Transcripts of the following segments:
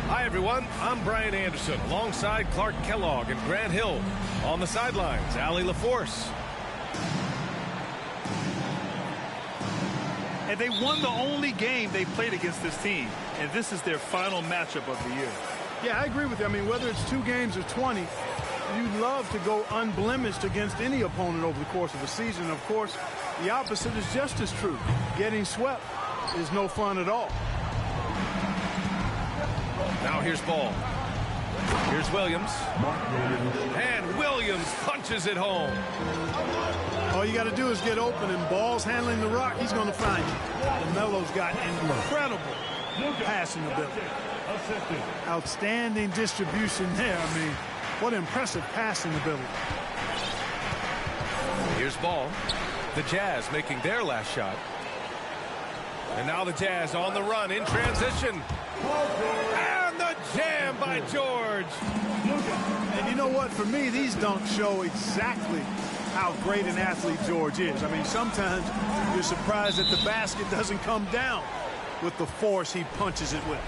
Hi, everyone. I'm Brian Anderson, alongside Clark Kellogg and Grant Hill. On the sidelines, Allie LaForce. And they won the only game they played against this team. And this is their final matchup of the year. Yeah, I agree with you. I mean, whether it's 2 games or 20, you'd love to go unblemished against any opponent over the course of a season. Of course, the opposite is just as true. Getting swept is no fun at all. Now here's ball. Here's Williams. And Williams punches it home. All you got to do is get open, and Ball's handling the rock. He's going to find you. LaMelo's got incredible passing ability. Outstanding distribution there. I mean, what impressive passing ability. Here's ball. The Jazz making their last shot. And now the Jazz on the run in transition. And the jam by George. And you know what? For me, these dunks show exactly how great an athlete George is. I mean, sometimes you're surprised that the basket doesn't come down with the force he punches it with.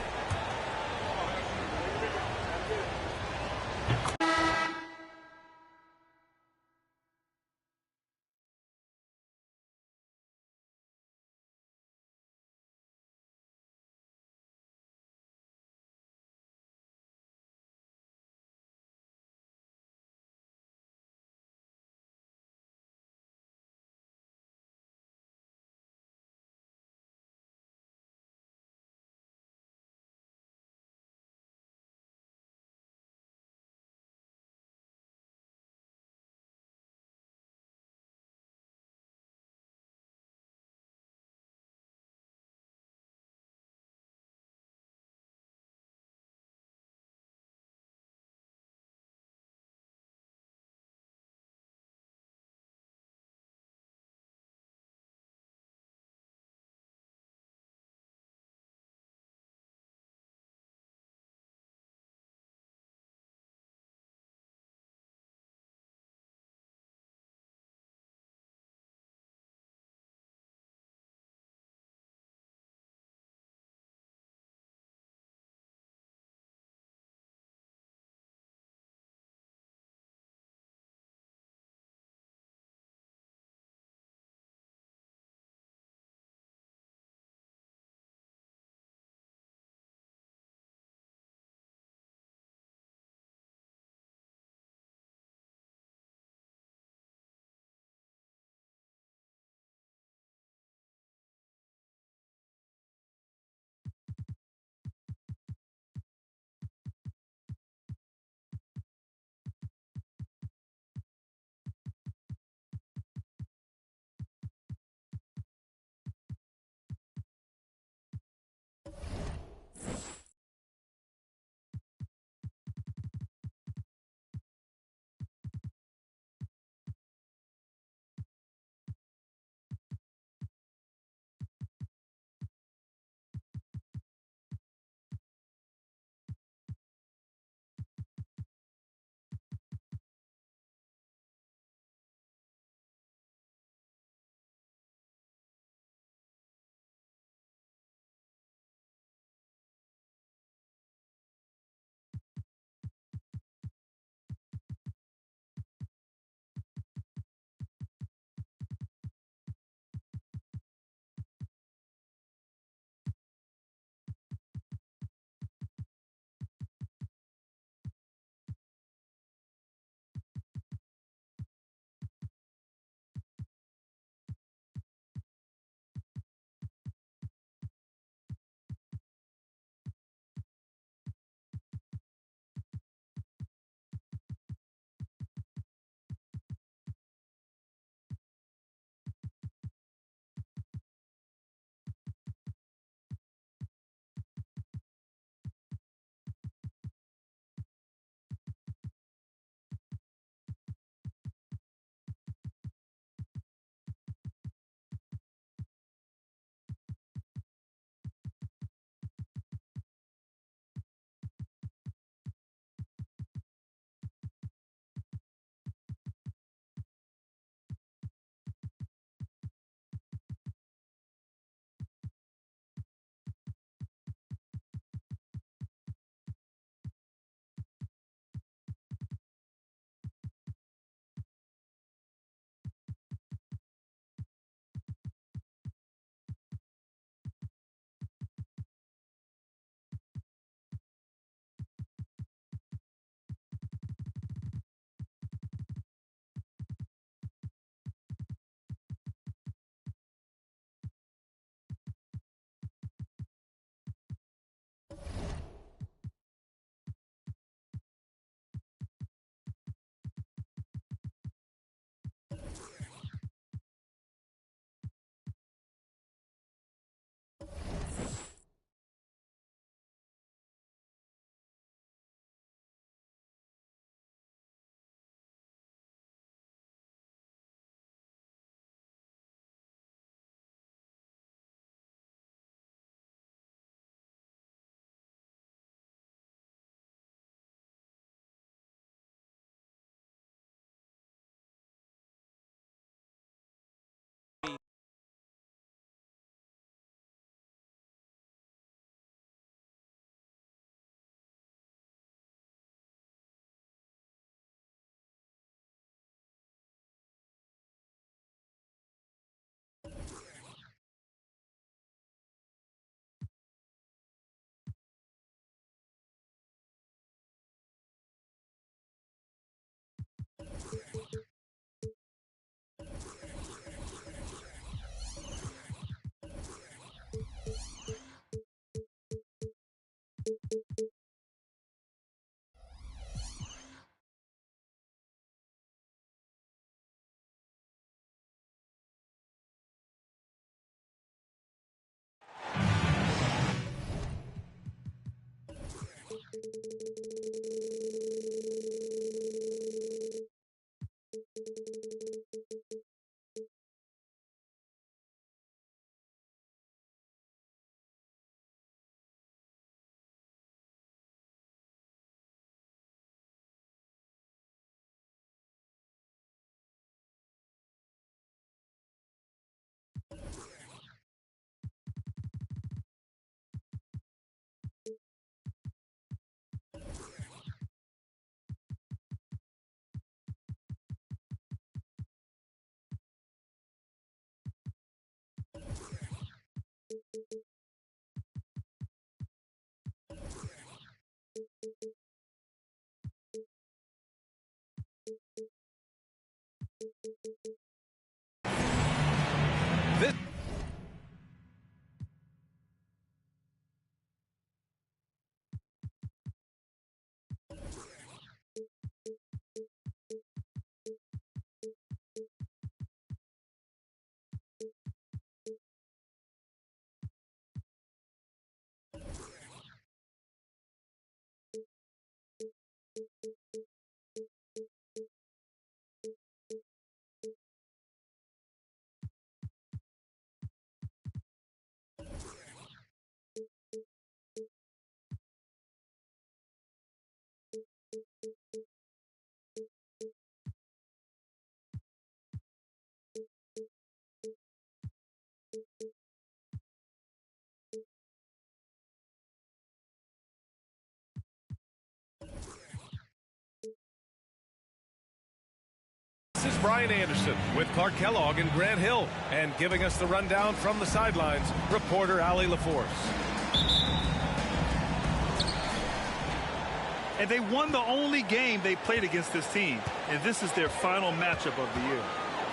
This is Brian Anderson with Clark Kellogg and Grant Hill. And giving us the rundown from the sidelines, reporter Allie LaForce. And they won the only game they played against this team. And this is their final matchup of the year.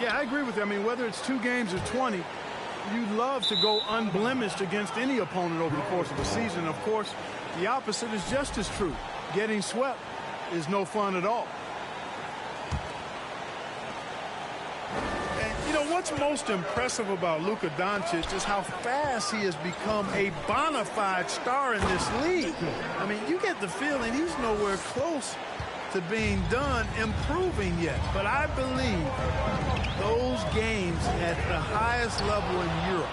Yeah, I agree with you. I mean, whether it's 2 games or 20, you'd love to go unblemished against any opponent over the course of a season. Of course, the opposite is just as true. Getting swept is no fun at all. And, you know, what's most impressive about Luka Doncic is how fast he has become a bona fide star in this league. I mean, you get the feeling he's nowhere close to being done improving yet. But I believe those games at the highest level in Europe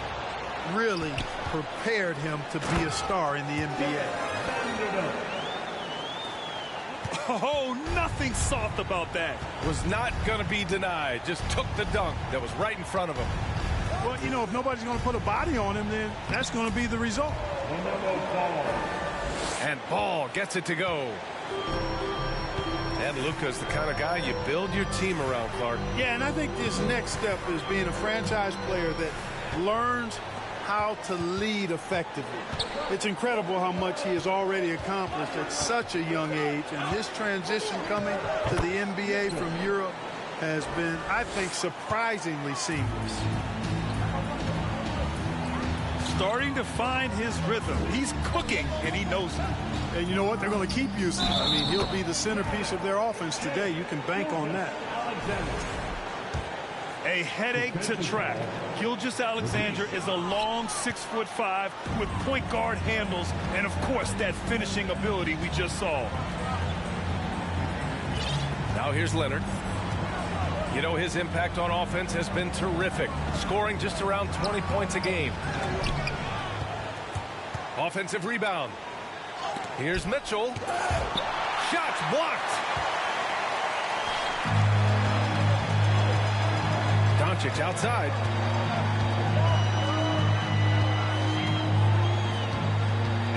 really prepared him to be a star in the NBA. Oh, nothing soft about that. Was not going to be denied. Just took the dunk that was right in front of him. Well, you know, if nobody's going to put a body on him, then that's going to be the result. And Ball gets it to go. And Luka's the kind of guy you build your team around, Clark. Yeah, and I think this next step is being a franchise player that learns how to lead effectively. It's incredible how much he has already accomplished at such a young age, and his transition coming to the NBA from Europe has been, I think, surprisingly seamless. Starting to find his rhythm. He's cooking, and he knows it. And you know what? They're going to keep using him. I mean, he'll be the centerpiece of their offense today. You can bank on that. A headache to track. Gilgeous-Alexander is a long 6'5" with point guard handles and, of course, that finishing ability we just saw. Now here's Leonard. You know, his impact on offense has been terrific, scoring just around 20 points a game. Offensive rebound. Here's Mitchell. Shots blocked. Doncic outside.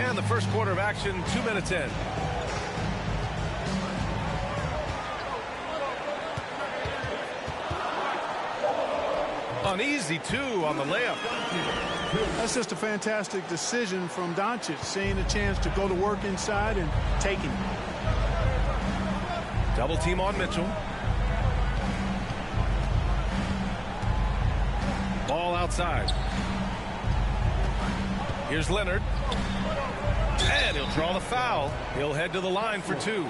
And the first quarter of action, 2 minutes in. An easy 2 on the layup. That's just a fantastic decision from Doncic, seeing a chance to go to work inside and taking it. Double team on Mitchell. Ball outside. Here's Leonard. And he'll draw the foul. He'll head to the line for 2.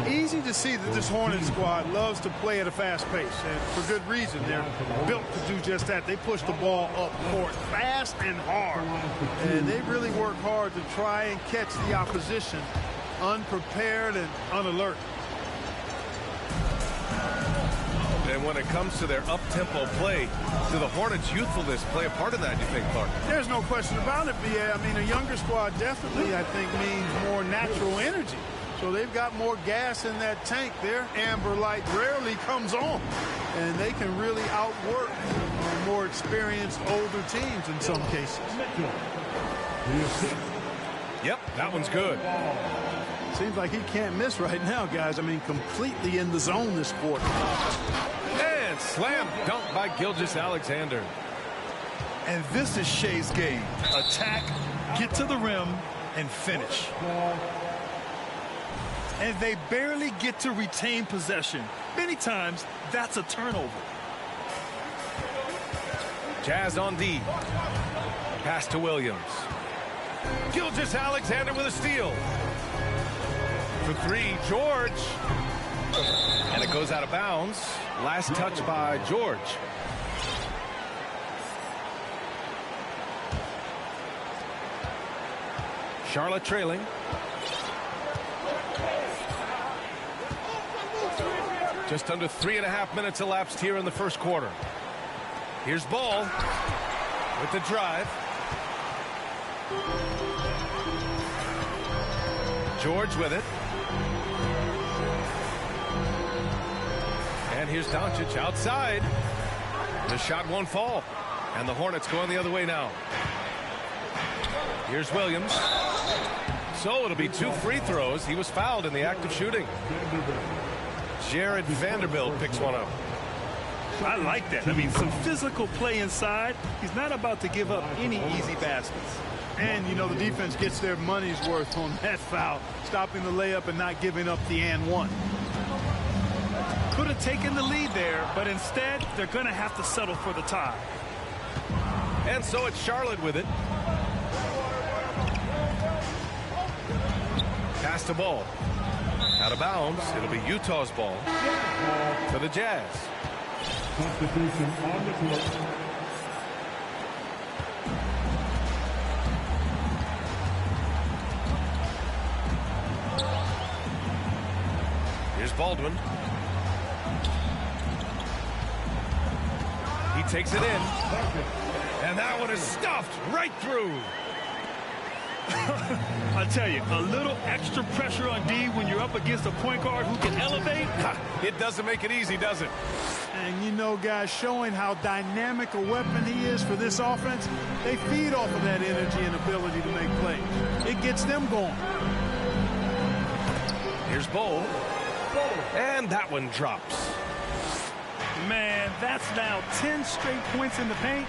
Easy to see that this Hornets squad loves to play at a fast pace, and for good reason. They're built to do just that. They push the ball up court fast and hard, and they really work hard to try and catch the opposition unprepared and unalert. And when it comes to their up-tempo play, do the Hornets' youthfulness play a part of that, you think, Clark? There's no question about it, BA. I mean, a younger squad definitely, I think, means more natural energy. So they've got more gas in that tank. Their amber light rarely comes on, and they can really outwork more experienced older teams in some cases. Yep, that one's good. Seems like he can't miss right now, guys. I mean, completely in the zone this quarter. And slam dunk by Gilgeous-Alexander. And this is Shea's game. Attack, get to the rim, and finish. And they barely get to retain possession. Many times, that's a turnover. Jazz on D. Pass to Williams. Gilgeous-Alexander with a steal. For three, George. And it goes out of bounds. Last touch by George. Charlotte trailing. Just under 3.5 minutes elapsed here in the first quarter. Here's Ball with the drive. George with it. And here's Doncic outside. The shot won't fall. And the Hornets going the other way now. Here's Williams. So it'll be 2 free throws. He was fouled in the act of shooting. Jared Vanderbilt picks one up. I like that. I mean, some physical play inside. He's not about to give up any easy baskets. And, you know, the defense gets their money's worth on that foul, stopping the layup and not giving up the and one. Could have taken the lead there, but instead, they're going to have to settle for the tie. And so it's Charlotte with it. Pass to Ball. Out of bounds. It'll be Utah's ball for the Jazz. Substitution on the court. Here's Baldwin. He takes it in. And that one is stuffed right through. I tell you, a little extra pressure on D when you're up against a point guard who can elevate. It doesn't make it easy, does it? And, you know, guys, showing how dynamic a weapon he is for this offense, they feed off of that energy and ability to make plays. It gets them going. Here's Bowl. And that one drops. Man, that's now 10 straight points in the paint.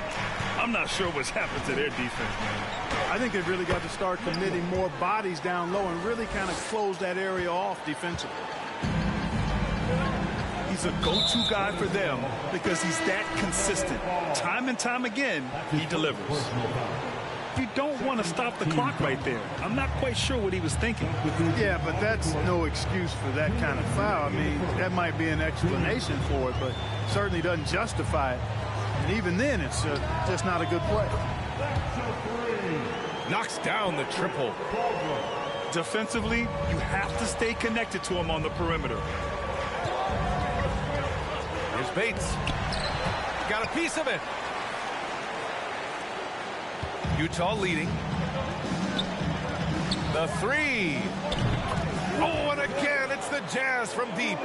I'm not sure what's happened to their defense, man. I think they've really got to start committing more bodies down low and really kind of close that area off defensively. He's a go-to guy for them because he's that consistent. Time and time again, he delivers. You don't want to stop the clock right there. I'm not quite sure what he was thinking. Yeah, but that's no excuse for that kind of foul. I mean, that might be an explanation for it, but certainly doesn't justify it. And even then, it's just not a good play. Knocks down the triple. Defensively, you have to stay connected to him on the perimeter. Here's Bates. Got a piece of it. Utah leading. The three. Oh, and again, it's the Jazz from deep.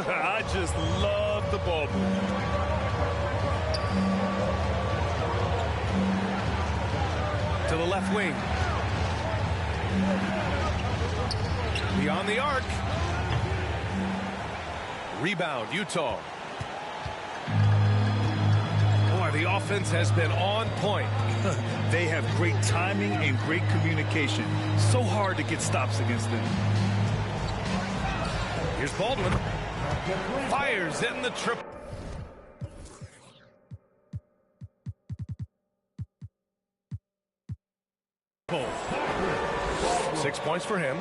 I just love the ball. To the left wing. Beyond the arc. Rebound, Utah. Boy, the offense has been on point. They have great timing and great communication. So hard to get stops against them. Here's Baldwin. Fires in the triple. Six points for him.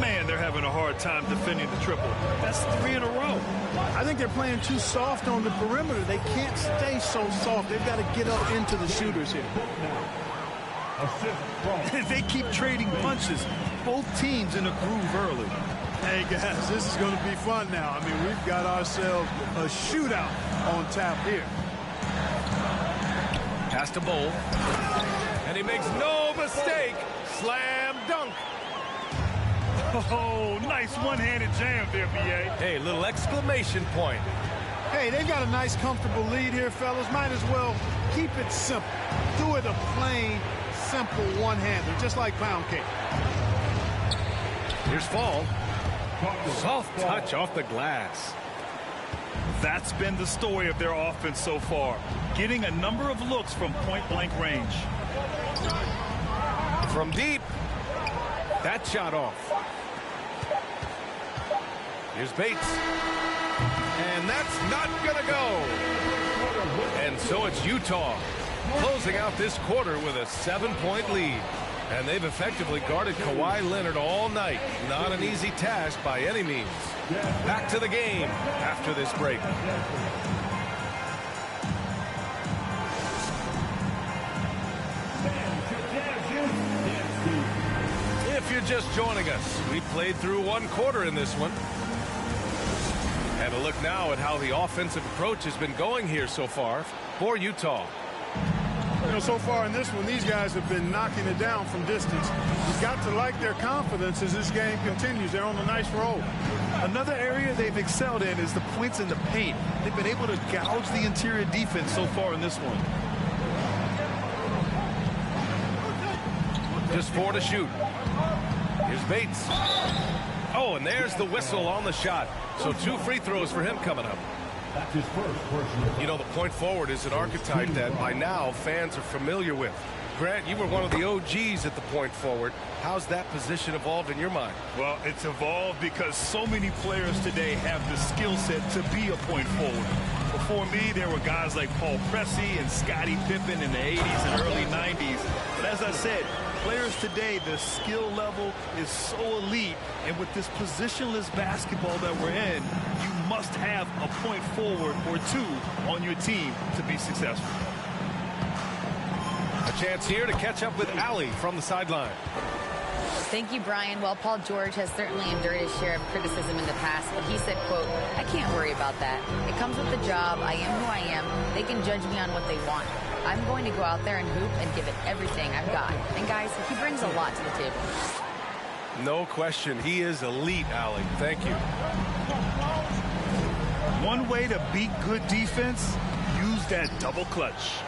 Man, they're having a hard time defending the triple. That's 3 in a row. I think they're playing too soft on the perimeter. They can't stay so soft. They've got to get up into the shooters here. They keep trading punches. Both teams in a groove early. Hey, guys, this is going to be fun now. I mean, we've got ourselves a shootout on tap here. Pass to Bowl. And he makes no mistake. Slam dunk. Oh, nice one-handed jam there, B.A. Hey, little exclamation point. Hey, they've got a nice, comfortable lead here, fellas. Might as well keep it simple. Do it a plain, simple one-hander, just like pound cake. Here's Fall. Soft touch off the glass. That's been the story of their offense so far, getting a number of looks from point-blank range. From deep, that shot off. Here's Bates. And that's not going to go. And so it's Utah closing out this quarter with a 7-point lead. And they've effectively guarded Kawhi Leonard all night. Not an easy task by any means. Back to the game after this break. If you're just joining us, we played through one quarter in this one. And a look now at how the offensive approach has been going here so far for Utah. You know, so far in this one, these guys have been knocking it down from distance. You've got to like their confidence as this game continues. They're on a nice roll. Another area they've excelled in is the points in the paint. They've been able to gouge the interior defense so far in this one. Just 4 to shoot. Here's Bates. Oh, and there's the whistle on the shot. So 2 free throws for him coming up. That's his first personal. You know, the point forward is an archetype that by now fans are familiar with. Grant, you were one of the OGs at the point forward. How's that position evolved in your mind? Well, it's evolved because so many players today have the skill set to be a point forward. Before me, there were guys like Paul Pressey and Scottie Pippen in the 80s and early 90s. But as I said, players today, the skill level is so elite. And with this positionless basketball that we're in, you must have a point forward or 2 on your team to be successful. A chance here to catch up with Allie from the sideline. Thank you, Brian. Well, Paul George has certainly endured his share of criticism in the past, but he said, quote, "I can't worry about that. It comes with the job. I am who I am. They can judge me on what they want. I'm going to go out there and hoop and give it everything I've got." And guys, he brings a lot to the table. No question. He is elite, Allie. Thank you. One way to beat good defense, use that double clutch.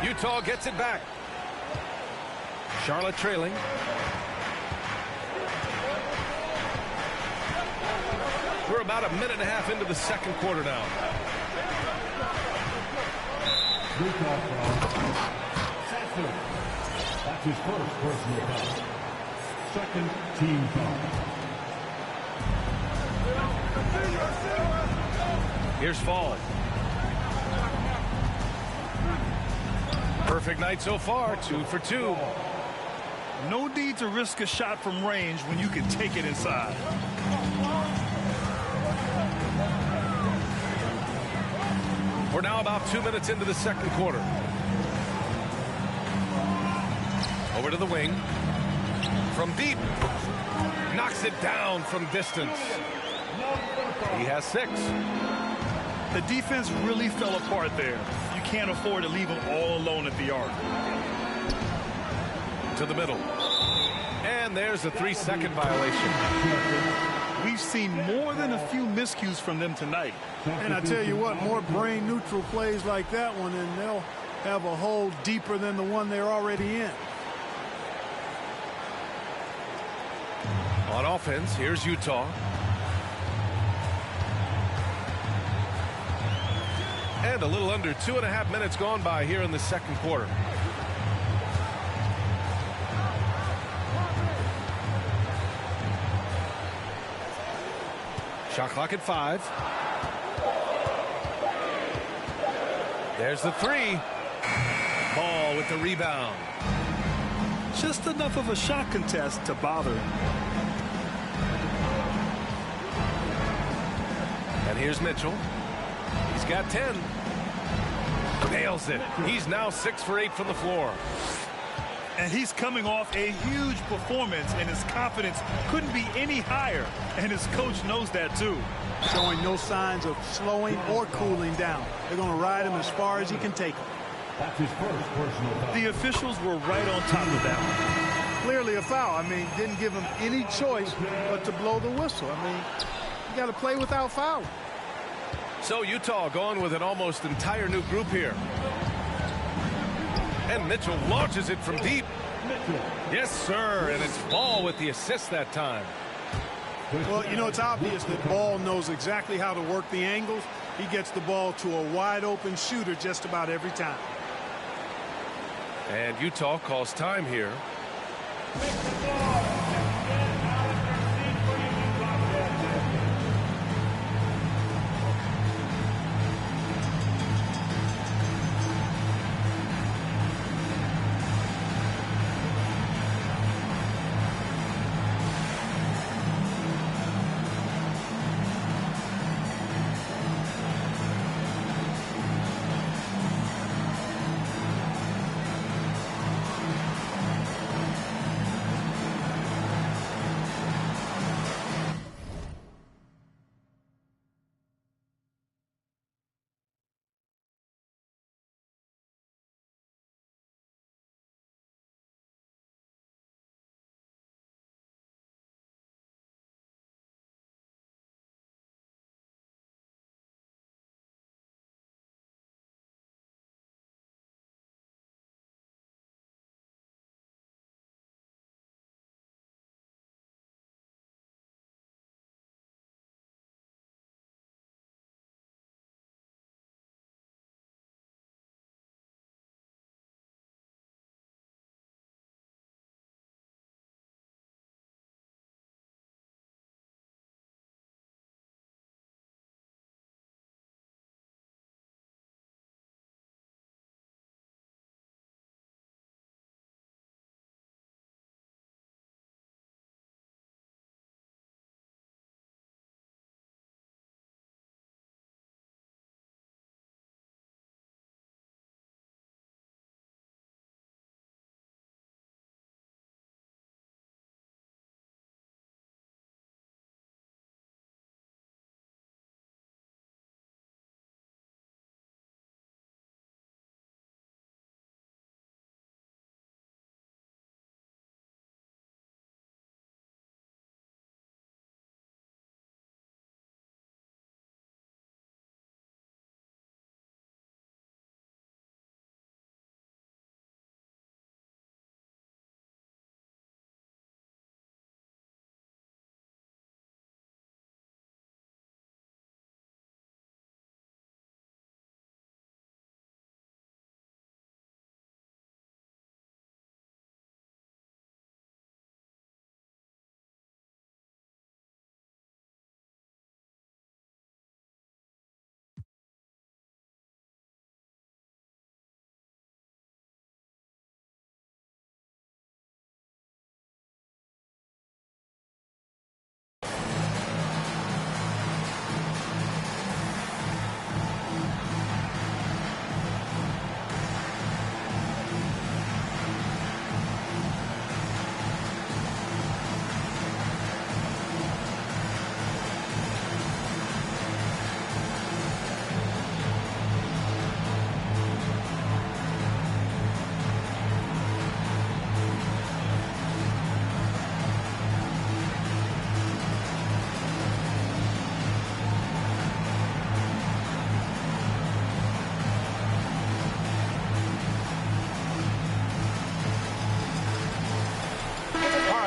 Utah gets it back. Charlotte trailing. We're about a minute and a half into the second quarter now. Utah foul. That's his first personal foul. Second team foul. Here's Fall. Perfect night so far, 2 for 2. No need to risk a shot from range when you can take it inside. We're now about 2 minutes into the second quarter. Over to the wing. From deep. Knocks it down from distance. He has 6. The defense really fell apart there. You can't afford to leave them all alone at the arc. To the middle. And there's a 3-second violation. We've seen more than a few miscues from them tonight. And I tell you what, more brain-neutral plays like that one, and they'll have a hole deeper than the one they're already in. On offense, here's Utah. And a little under 2.5 minutes gone by here in the second quarter. Shot clock at 5. There's the 3. Ball with the rebound. Just enough of a shot contest to bother him. And here's Mitchell. He's got 10. Nails it. He's now 6 for 8 from the floor. And he's coming off a huge performance, and his confidence couldn't be any higher. And his coach knows that, too. Showing no signs of slowing or cooling down. They're going to ride him as far as he can take him. That's his first personal foul. The officials were right on top of that one. Clearly a foul. I mean, didn't give him any choice but to blow the whistle. I mean, you got to play without fouling. So Utah going with an almost entire new group here. And Mitchell launches it from deep. Yes, sir, and it's Ball with the assist that time. Well, you know, it's obvious that Ball knows exactly how to work the angles. He gets the ball to a wide open shooter just about every time. And Utah calls time here.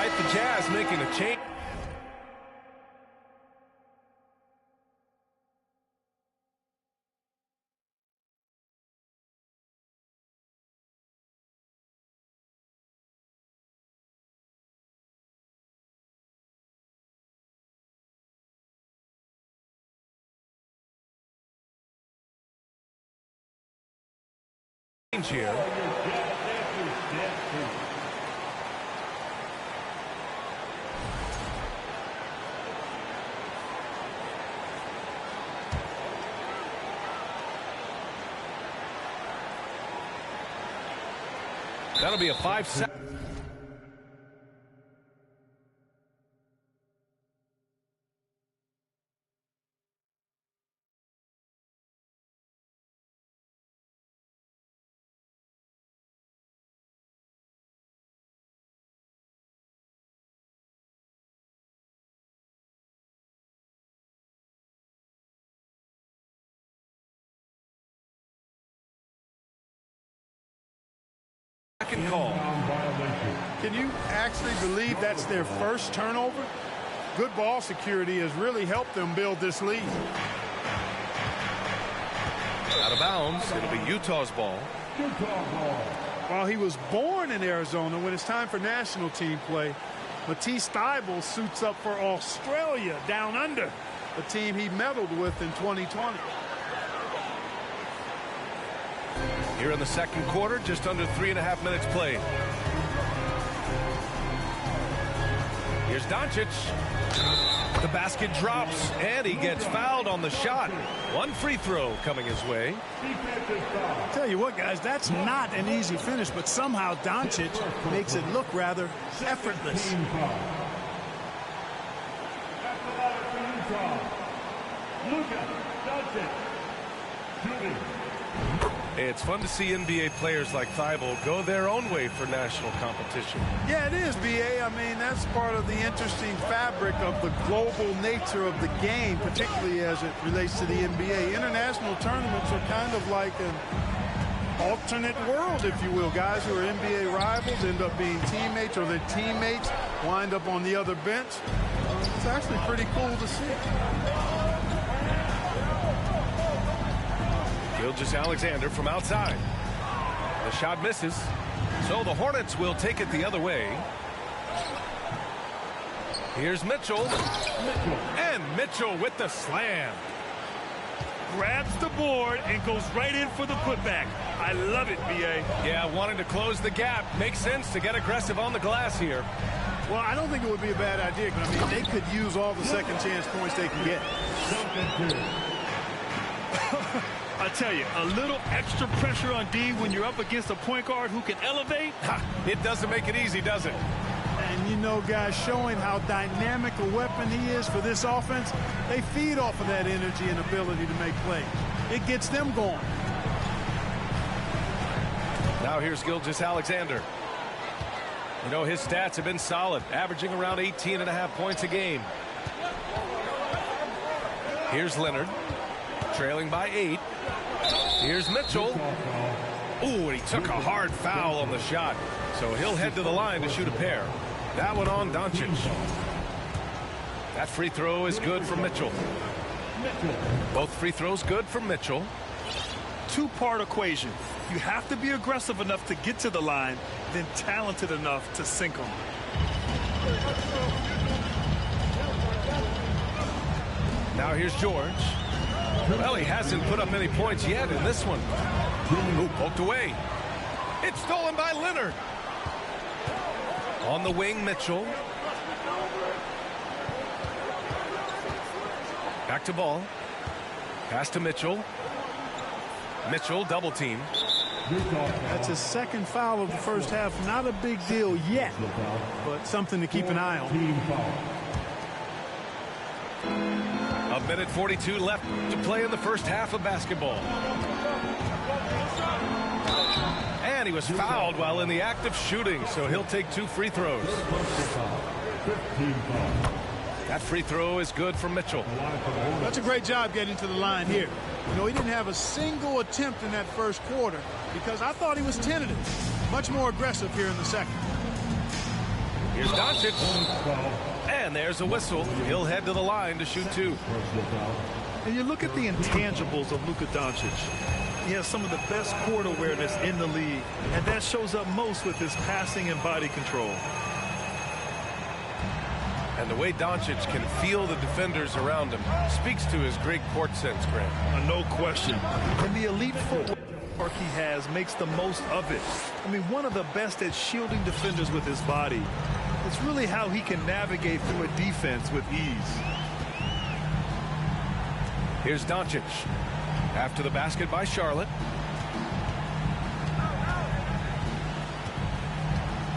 The Jazz making a change. Here. That'll be a 5-second. Second call. Can you actually believe that's their first turnover? Good ball security has really helped them build this lead. Out of bounds. It'll be Utah's ball. While he was born in Arizona, when it's time for national team play, Matisse Thybulle suits up for Australia down under, the team he medaled with in 2020. Here in the second quarter, just under 3.5 minutes played. Here's Doncic. The basket drops, and he gets fouled on the shot. One free throw coming his way. I'll tell you what, guys, that's not an easy finish, but somehow Doncic makes it look rather effortless. It's fun to see NBA players like Thybulle go their own way for national competition. Yeah, it is, B.A. I mean, that's part of the interesting fabric of the global nature of the game, particularly as it relates to the NBA. International tournaments are kind of like an alternate world, if you will. Guys who are NBA rivals end up being teammates, or their teammates wind up on the other bench. It's actually pretty cool to see. Gilgeous-Alexander from outside. The shot misses. So the Hornets will take it the other way. Here's Mitchell. And Mitchell with the slam. Grabs the board and goes right in for the putback. I love it, B.A. Yeah, wanting to close the gap. Makes sense to get aggressive on the glass here. Well, I don't think it would be a bad idea, but I mean, they could use all the second chance points they can get. I tell you, a little extra pressure on D when you're up against a point guard who can elevate. It doesn't make it easy, does it? And you know, guys, showing how dynamic a weapon he is for this offense, they feed off of that energy and ability to make plays. It gets them going. Now here's Gilgeous-Alexander. You know, his stats have been solid, averaging around 18.5 points a game. Here's Leonard, trailing by 8. Here's Mitchell. Ooh, and he took a hard foul on the shot. So he'll head to the line to shoot a pair. That one on Doncic. That free throw is good for Mitchell. Both free throws good for Mitchell. Two-part equation. You have to be aggressive enough to get to the line, then talented enough to sink them. Now here's George. Well, he hasn't put up any points yet in this one. Ooh, poked away. It's stolen by Leonard. On the wing, Mitchell. Back to ball. Pass to Mitchell. Mitchell double team. That's his second foul of the first half. Not a big deal yet, but something to keep an eye on. A minute 42 left to play in the first half of basketball. And he was fouled while in the act of shooting, so he'll take 2 free throws. That free throw is good for Mitchell. That's a great job getting to the line here. You know, he didn't have a single attempt in that first quarter because I thought he was tentative. Much more aggressive here in the second. Here's Doncic. And there's a whistle. He'll head to the line to shoot 2. And you look at the intangibles of Luka Doncic. He has some of the best court awareness in the league, and that shows up most with his passing and body control. And the way Doncic can feel the defenders around him speaks to his great court sense, Grant. No question. And the elite footwork he has makes the most of it. I mean, one of the best at shielding defenders with his body. It's really how he can navigate through a defense with ease. Here's Doncic. After the basket by Charlotte.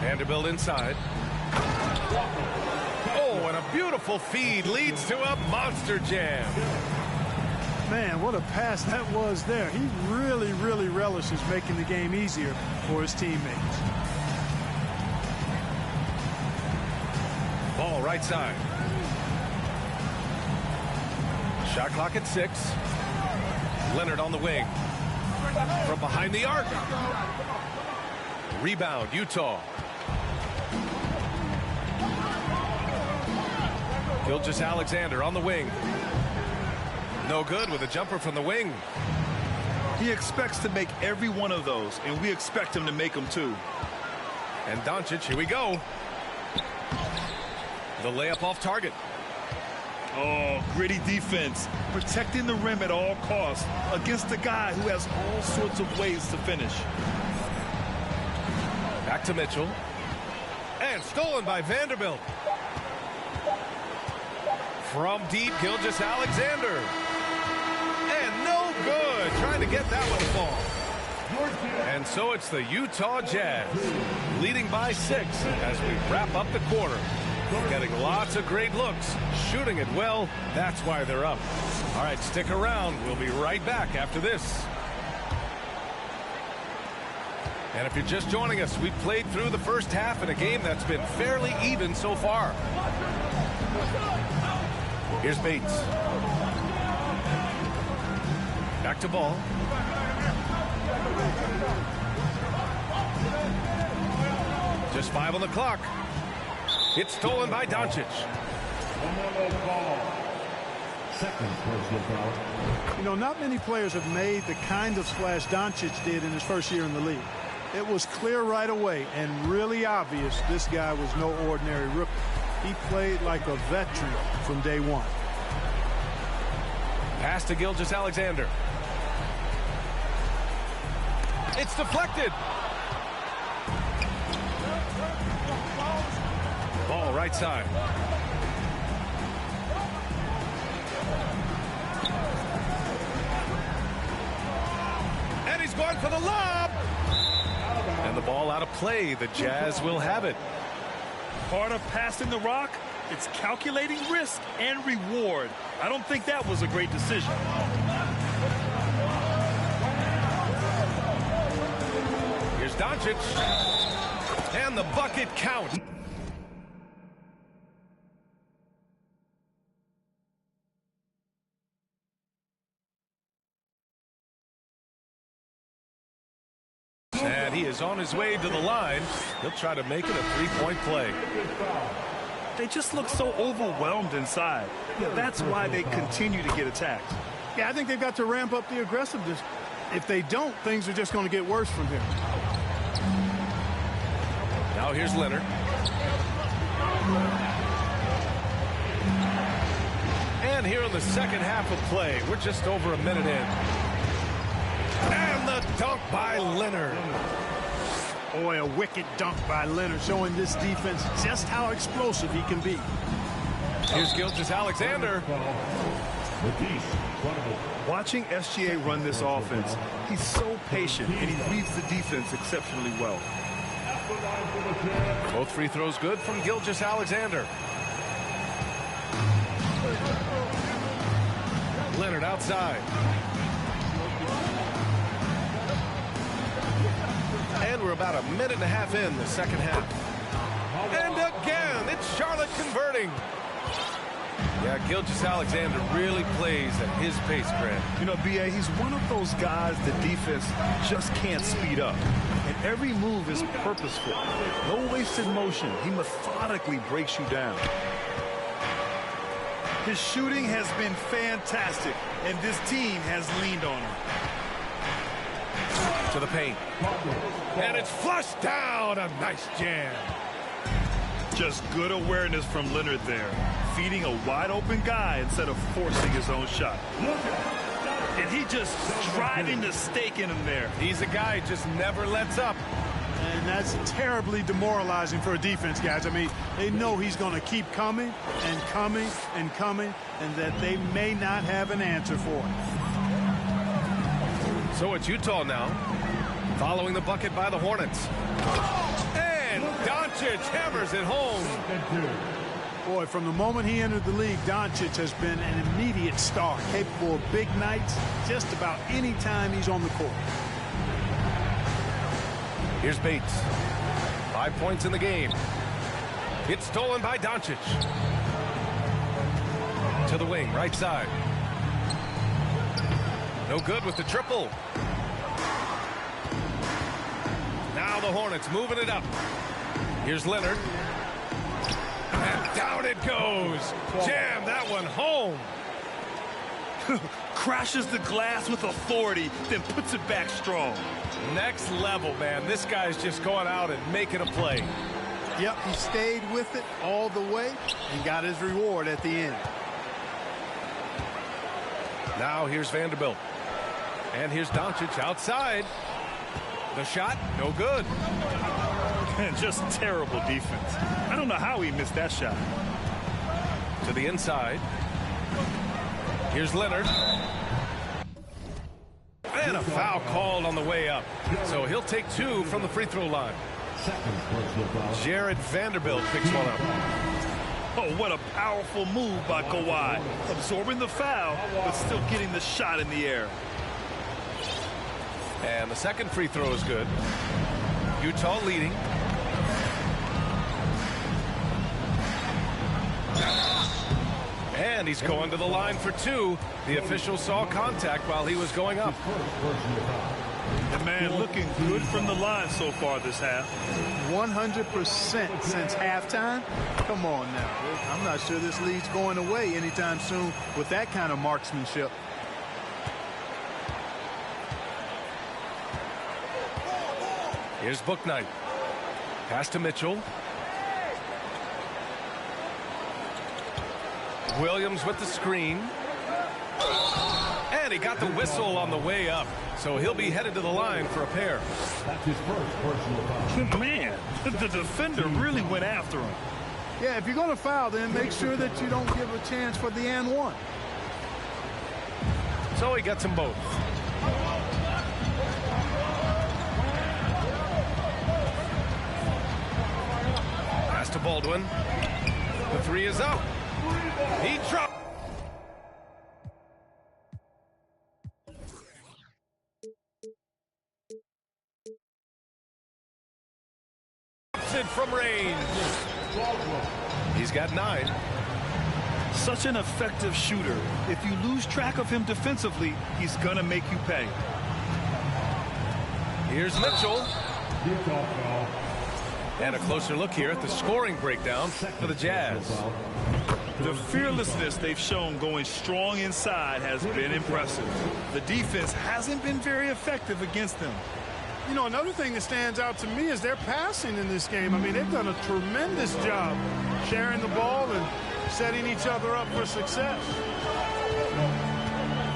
Vanderbilt inside. Oh, and a beautiful feed leads to a monster jam. Man, what a pass that was there. He really, really relishes making the game easier for his teammates. Ball right side. Shot clock at 6. Leonard on the wing. From behind the arc. Rebound, Utah. Gilgeous-Alexander on the wing. No good with a jumper from the wing. He expects to make every one of those, and we expect him to make them too. And Doncic, here we go. The layup off target. Oh, gritty defense, protecting the rim at all costs against a guy who has all sorts of ways to finish. Back to Mitchell. And stolen by Vanderbilt. From deep, Gilgeous-Alexander. And no good. Trying to get that one to fall. And so it's the Utah Jazz leading by 6 as we wrap up the quarter. Getting lots of great looks, shooting it well. That's why they're up. All right, stick around. We'll be right back after this. And if you're just joining us, we've played through the first half in a game that's been fairly even so far. Here's Bates. Back to Ball. Just 5 on the clock. It's stolen by Doncic. You know, not many players have made the kind of splash Doncic did in his first year in the league. It was clear right away and really obvious this guy was no ordinary rookie. He played like a veteran from day one. Pass to Gilgeous-Alexander. It's deflected. Ball right side. And he's going for the lob. And the ball out of play. The Jazz will have it. Part of passing the rock, it's calculating risk and reward. I don't think that was a great decision. Here's Doncic. And the bucket count. And he is on his way to the line. He'll try to make it a three-point play. They just look so overwhelmed inside. That's why they continue to get attacked. Yeah, I think they've got to ramp up the aggressiveness. If they don't, things are just going to get worse from here. Now here's Leonard. And here in the second half of play, we're just over a minute in. And the dunk by Leonard. Boy, a wicked dunk by Leonard, showing this defense just how explosive he can be. Here's Gilgeous-Alexander. Watching SGA run this offense, he's so patient, and he reads the defense exceptionally well. Both free throws good from Gilgeous-Alexander. Leonard outside. And we're about a minute and a half in the second half. And again, it's Charlotte converting. Yeah, Gilgeous-Alexander really plays at his pace, Grant. You know, B.A., he's one of those guys the defense just can't speed up. And every move is purposeful. No wasted motion. He methodically breaks you down. His shooting has been fantastic, and this team has leaned on him. To the paint. And it's flushed down. A nice jam. Just good awareness from Leonard there. Feeding a wide-open guy instead of forcing his own shot. And he just driving the stake in him there. He's a guy who just never lets up. And that's terribly demoralizing for a defense, guys. I mean, they know he's going to keep coming and coming and coming, and that they may not have an answer for it. So it's Utah now, following the bucket by the Hornets. And Doncic hammers it home. Boy, from the moment he entered the league, Doncic has been an immediate star, capable of big nights just about any time he's on the court. Here's Bates. 5 points in the game. It's stolen by Doncic. To the wing, right side. No good with the triple. Now the Hornets moving it up. Here's Leonard. And down it goes. Jam that one home. Crashes the glass with authority, then puts it back strong. Next level, man. This guy's just going out and making a play. Yep, he stayed with it all the way and got his reward at the end. Now here's Vanderbilt. And here's Doncic outside. The shot, no good. Just terrible defense. I don't know how he missed that shot. To the inside. Here's Leonard. And a foul called on the way up. So he'll take 2 from the free throw line. Jared Vanderbilt picks one up. Oh, what a powerful move by Kawhi. Absorbing the foul, but still getting the shot in the air. And the second free throw is good. Utah leading. And he's going to the line for 2. The official saw contact while he was going up. The man looking good from the line so far this half. 100% since halftime. Come on now. I'm not sure this lead's going away anytime soon with that kind of marksmanship. Here's Bouknight. Pass to Mitchell. Williams with the screen. And he got the whistle on the way up. So he'll be headed to the line for a pair. That's his first personal foul. Man, the defender really went after him. Yeah, if you're going to foul, then make sure that you don't give a chance for the and one. So he gets them both. Pass to Baldwin. The 3 is up. He dropped. It from range. He's got 9. Such an effective shooter. If you lose track of him defensively, he's gonna make you pay. Here's Mitchell. And a closer look here at the scoring breakdown for the Jazz. The fearlessness they've shown going strong inside has been impressive. The defense hasn't been very effective against them. You know, another thing that stands out to me is their passing in this game. I mean, they've done a tremendous job sharing the ball and setting each other up for success.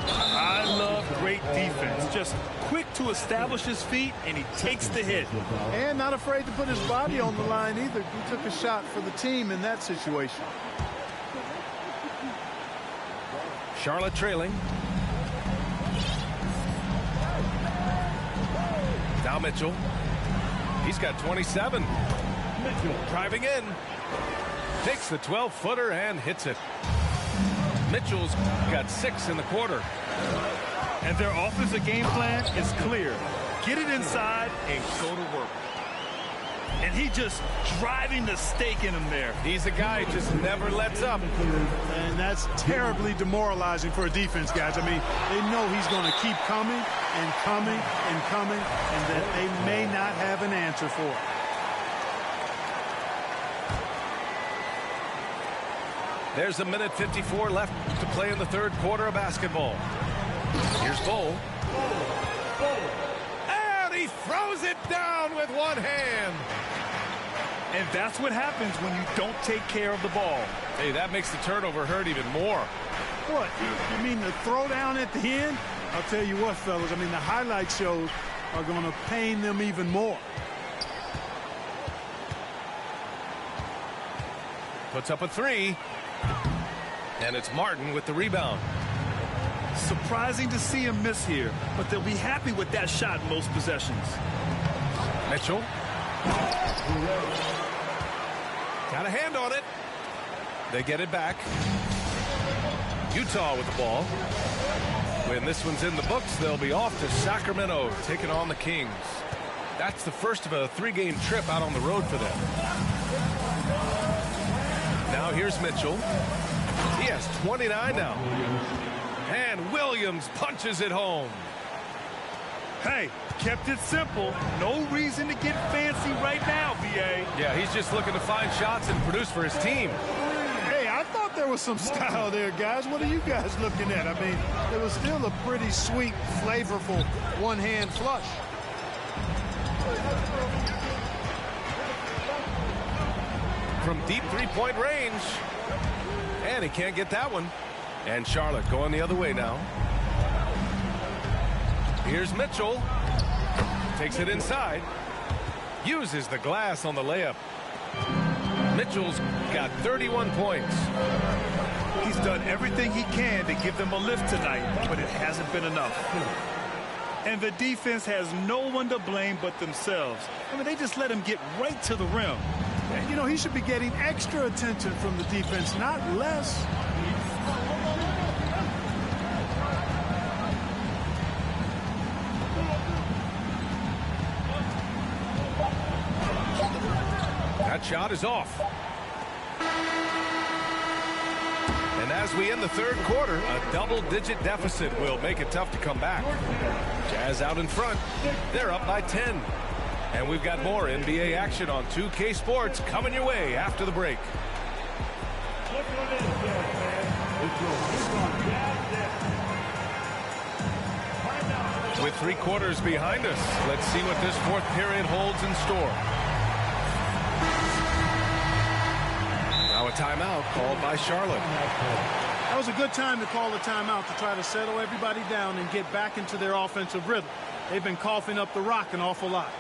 I love great defense. Just quick to establish his feet, and he takes the hit. And not afraid to put his body on the line either. He took a shot for the team in that situation. Charlotte trailing. Now Mitchell. He's got 27. Mitchell driving in. Takes the 12-footer and hits it. Mitchell's got 6 in the quarter. And their offensive game plan is clear. Get it inside and go to work. And he just driving the stake in him there. He's a guy who just never lets up. And that's terribly demoralizing for a defense, guys. I mean, they know he's going to keep coming and coming and coming, and that they may not have an answer for it. There's a minute 54 left to play in the third quarter of basketball. Here's Bull. And he throws it down with one hand. And that's what happens when you don't take care of the ball. Hey, that makes the turnover hurt even more. What? You mean the throwdown at the end? I'll tell you what, fellas. I mean, the highlight shows are going to pain them even more. Puts up a 3. And it's Martin with the rebound. Surprising to see him miss here, but they'll be happy with that shot in most possessions. Mitchell. Got a hand on it. They get it back. Utah with the ball. When this one's in the books, they'll be off to Sacramento, taking on the Kings. That's the first of a 3-game trip out on the road for them. Now here's Mitchell. He has 29 now. And Williams punches it home. Hey, kept it simple. No reason to get fancy right now, BA. Yeah, he's just looking to find shots and produce for his team. Hey, I thought there was some style there, guys. What are you guys looking at? I mean, it was still a pretty sweet, flavorful one-hand flush. From deep three-point range. And he can't get that one. And Charlotte going the other way now. Here's Mitchell. Takes it inside. Uses the glass on the layup. Mitchell's got 31 points. He's done everything he can to give them a lift tonight, but it hasn't been enough. And the defense has no one to blame but themselves. I mean, they just let him get right to the rim. You know, he should be getting extra attention from the defense, not less. That shot is off. And as we end the third quarter, a double-digit deficit will make it tough to come back. Jazz out in front. They're up by 10. And we've got more NBA action on 2K Sports coming your way after the break. With 3 quarters behind us, let's see what this fourth period holds in store. Now a timeout called by Charlotte. That was a good time to call a timeout to try to settle everybody down and get back into their offensive rhythm. They've been coughing up the rock an awful lot.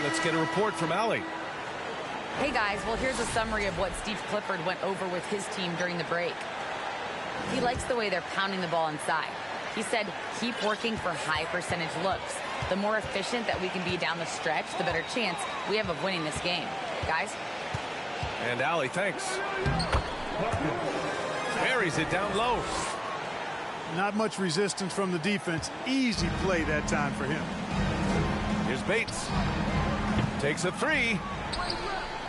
Let's get a report from Allie. Hey guys, well here's a summary of what Steve Clifford went over with his team during the break. He likes the way they're pounding the ball inside. He said, keep working for high percentage looks. The more efficient that we can be down the stretch, the better chance we have of winning this game. Guys? And Allie, thanks. Buries it down low. Not much resistance from the defense. Easy play that time for him. Here's Bates. Takes a 3.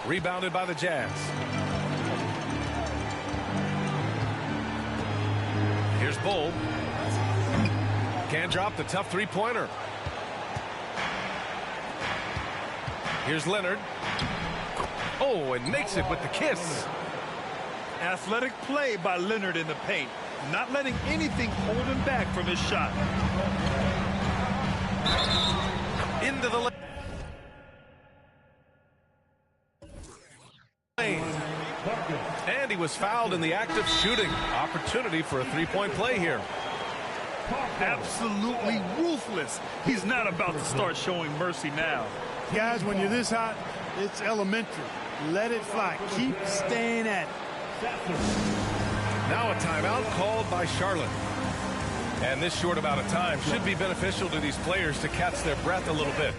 Rebounded by the Jazz. Here's Bull. Can't drop the tough three-pointer. Here's Leonard. Oh, and makes it with the kiss. Athletic play by Leonard in the paint. Not letting anything hold him back from his shot. Into the lane. And he was fouled in the act of shooting. Opportunity for a three-point play here. Absolutely ruthless. He's not about to start showing mercy now. Guys, when you're this hot, it's elementary. Let it fly. Keep staying at it. Now a timeout called by Charlotte. And this short amount of time should be beneficial to these players to catch their breath a little bit.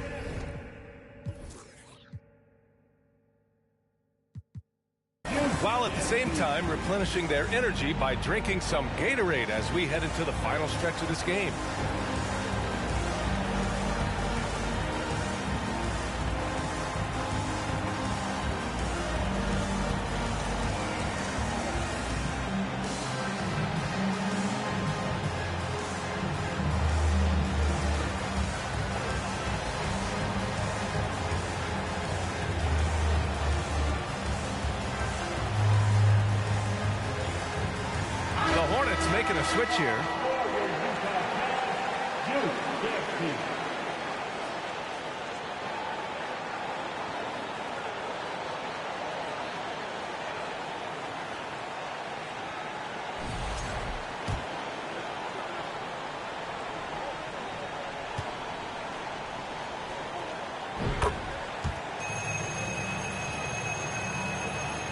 While at the same time replenishing their energy by drinking some Gatorade as we head into the final stretch of this game. Hornets making a switch here.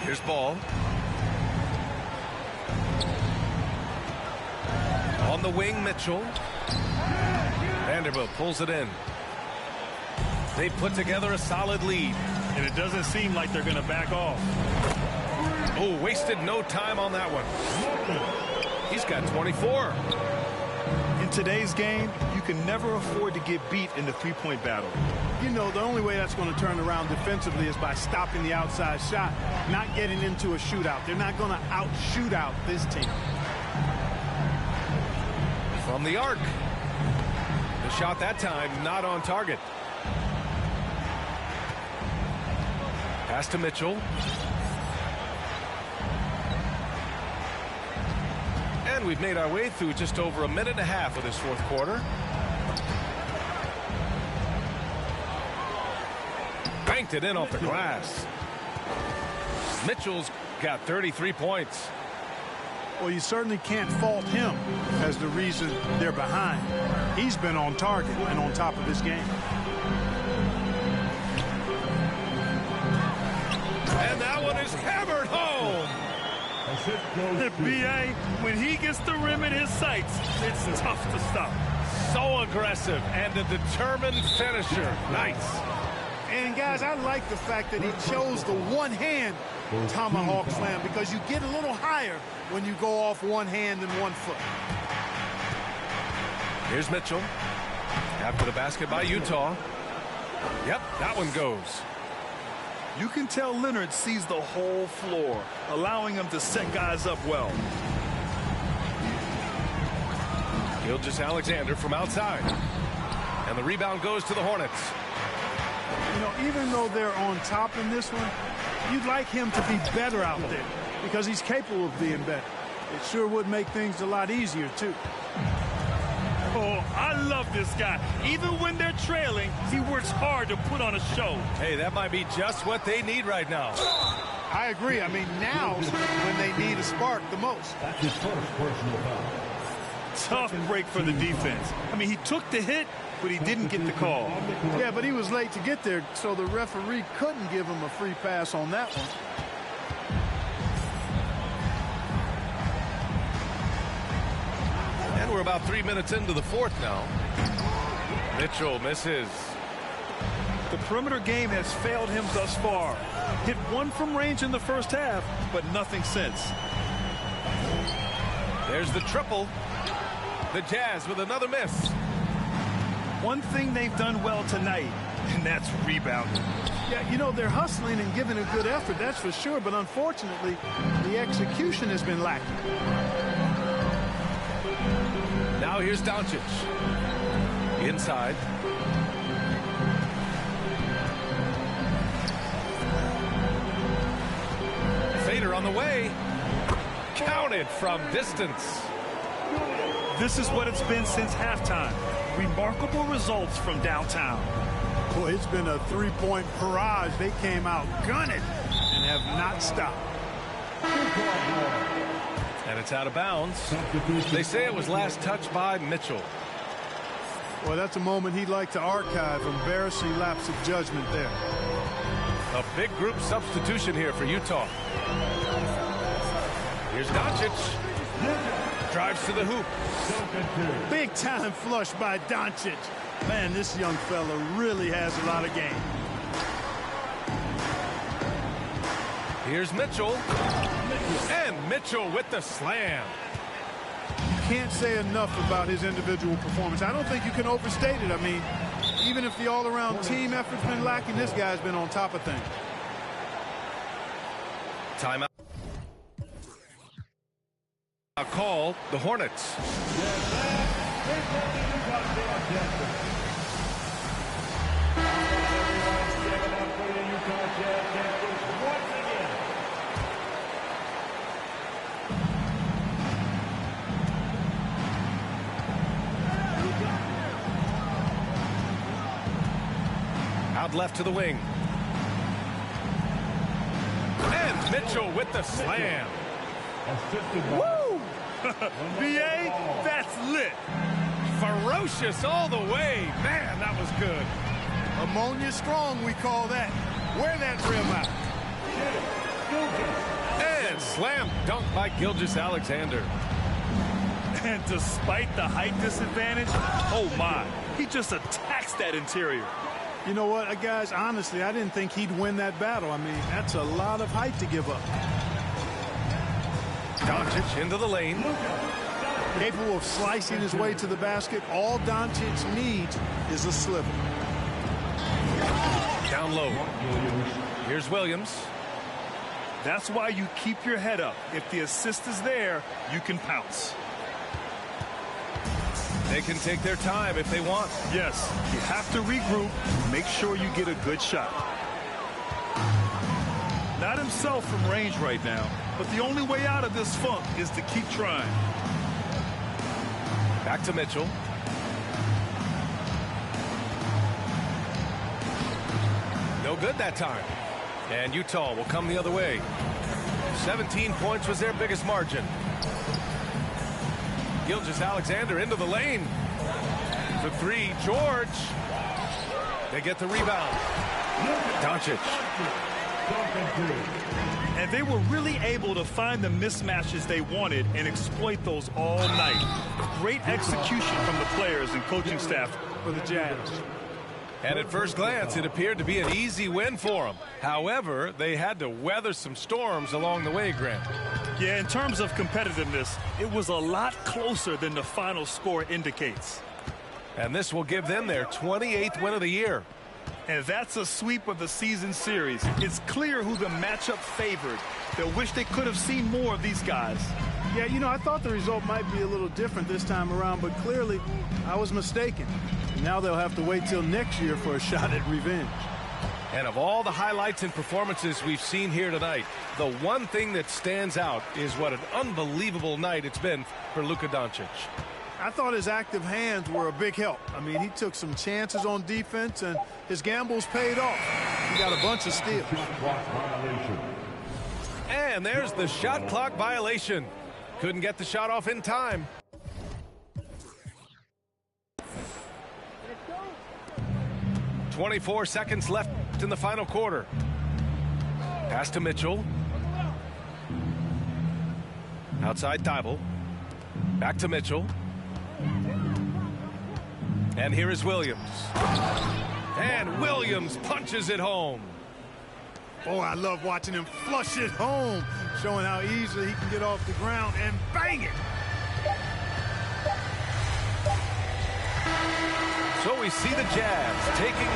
Here's ball. On the wing, Mitchell. Vanderbilt pulls it in. They put together a solid lead. And it doesn't seem like they're going to back off. Oh, wasted no time on that one. He's got 24. In today's game, you can never afford to get beat in the three-point battle. You know, the only way that's going to turn around defensively is by stopping the outside shot, not getting into a shootout. They're not going to out-shoot out this team. From the arc. The shot that time not on target. Pass to Mitchell. And we've made our way through just over a minute and a half of this fourth quarter. Banked it in off the glass. Mitchell's got 33 points. Well, you certainly can't fault him as the reason they're behind. He's been on target and on top of his game. And that one is hammered home. B.A., when he gets the rim in his sights, it's tough to stop. So aggressive and a determined finisher. Nice. And, guys, I like the fact that he chose the one-hand tomahawk slam because you get a little higher when you go off one hand and 1 foot. Here's Mitchell. After the basket by Utah. Yep, that one goes. You can tell Leonard sees the whole floor, allowing him to set guys up well. Gilgeous-Alexander from outside. And the rebound goes to the Hornets. You know, even though they're on top in this one, you'd like him to be better out there because he's capable of being better. It sure would make things a lot easier, too. Oh, I love this guy. Even when they're trailing, he works hard to put on a show. Hey, that might be just what they need right now. I agree. I mean, now's when they need a spark the most. That's his first personal foul. Tough break for the defense. I mean, he took the hit, but he didn't get the call. Yeah, but he was late to get there, so the referee couldn't give him a free pass on that one. And we're about 3 minutes into the fourth now. Mitchell misses. The perimeter game has failed him thus far. Hit one from range in the first half, but nothing since. There's the triple. The Jazz with another miss. One thing they've done well tonight, and that's rebounding. Yeah, you know, they're hustling and giving a good effort, that's for sure, but unfortunately, the execution has been lacking. Now here's Doncic. Inside. Fader on the way. Counted from distance. This is what it's been since halftime. Remarkable results from downtown. Boy, it's been a three-point barrage. They came out gunning and have not stopped. And it's out of bounds. They say it was last touched by Mitchell. Well, that's a moment he'd like to archive. Embarrassing lapse of judgment there. A big group substitution here for Utah. Here's Doncic. Drives to the hoop. Big time flush by Doncic. Man, this young fella really has a lot of game. Here's Mitchell. And Mitchell with the slam. You can't say enough about his individual performance. I don't think you can overstate it. I mean, even if the all-around team effort's been lacking, this guy's been on top of things. Timeout. A call, the Hornets. Lob left to the wing. And Mitchell with the slam. Woo! BA, that's lit. Ferocious all the way. Man, that was good. Ammonia strong, we call that. Wear that rim out. And slam dunk by Gilgeous-Alexander. And despite the height disadvantage, oh my, he just attacks that interior. You know what, guys, honestly, I didn't think he'd win that battle. I mean, that's a lot of height to give up. Doncic into the lane. Capable of slicing his way to the basket. All Doncic needs is a sliver. Down low. Here's Williams. That's why you keep your head up. If the assist is there, you can pounce. They can take their time if they want. Yes, you have to regroup. Make sure you get a good shot. Not himself from range right now, but the only way out of this funk is to keep trying. Back to Mitchell. No good that time. And Utah will come the other way. 17 points was their biggest margin. Gilgeous-Alexander into the lane. The three, George. They get the rebound. Doncic. And they were really able to find the mismatches they wanted and exploit those all night. Great execution from the players and coaching staff for the Jazz. And at first glance, it appeared to be an easy win for them. However, they had to weather some storms along the way, Grant. Yeah, in terms of competitiveness, it was a lot closer than the final score indicates. And this will give them their 28th win of the year. And that's a sweep of the season series. It's clear who the matchup favored. They'll wish they could have seen more of these guys. Yeah, you know, I thought the result might be a little different this time around, but clearly I was mistaken. And now they'll have to wait till next year for a shot at revenge. And of all the highlights and performances we've seen here tonight, the one thing that stands out is what an unbelievable night it's been for Luka Doncic. I thought his active hands were a big help. I mean, he took some chances on defense, and his gambles paid off. He got a bunch of steals. And there's the shot clock violation. Couldn't get the shot off in time. "24 seconds left in the final quarter. Pass to Mitchell. Outside Thibault. Back to Mitchell. And here is Williams. And Williams punches it home. Oh, I love watching him flush it home, showing how easily he can get off the ground and bang it. So we see the Jazz taking